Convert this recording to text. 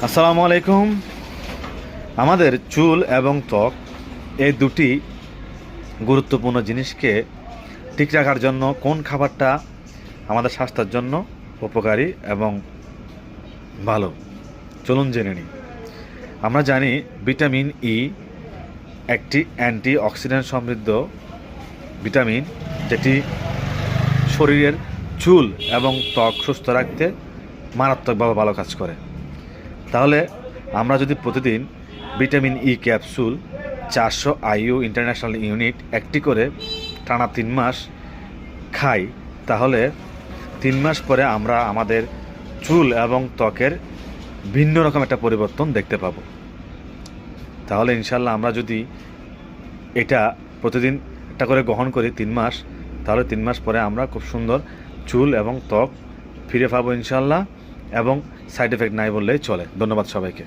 আসসালামু আলাইকুম। আমাদের চুল এবং ত্বক এই দুটি গুরুত্বপূর্ণ জিনিসকে ঠিক রাখার জন্য কোন খাবারটা আমাদের স্বাস্থ্যের জন্য উপকারী এবং ভালো, চলুন জেনে নিই। আমরা জানি ভিটামিন ই একটি অ্যান্টি অক্সিডেন্ট সমৃদ্ধ ভিটামিন, যেটি শরীরের চুল এবং ত্বক সুস্থ রাখতে মারাত্মকভাবে ভালো কাজ করে। তাহলে আমরা যদি প্রতিদিন vitamin E capsule 400 IU international unit একটি করে টানা 3 মাস খাই, তাহলে 3 মাস পরে আমরা আমাদের চুল এবং ত্বকের ভিন্ন রকম একটা পরিবর্তন দেখতে পাবো। তাহলে ইনশাল্লাহ আমরা যদি এটা প্রতিদিন একটা করে গ্রহণ করি 3 মাস, তাহলে 3 মাস পরে আমরা খুব সুন্দর চুল এবং ত্বক ফিরে পাবো ইনশাল্লাহ, এবং সাইড এফেক্ট নাই বললেই চলে। ধন্যবাদ সবাইকে।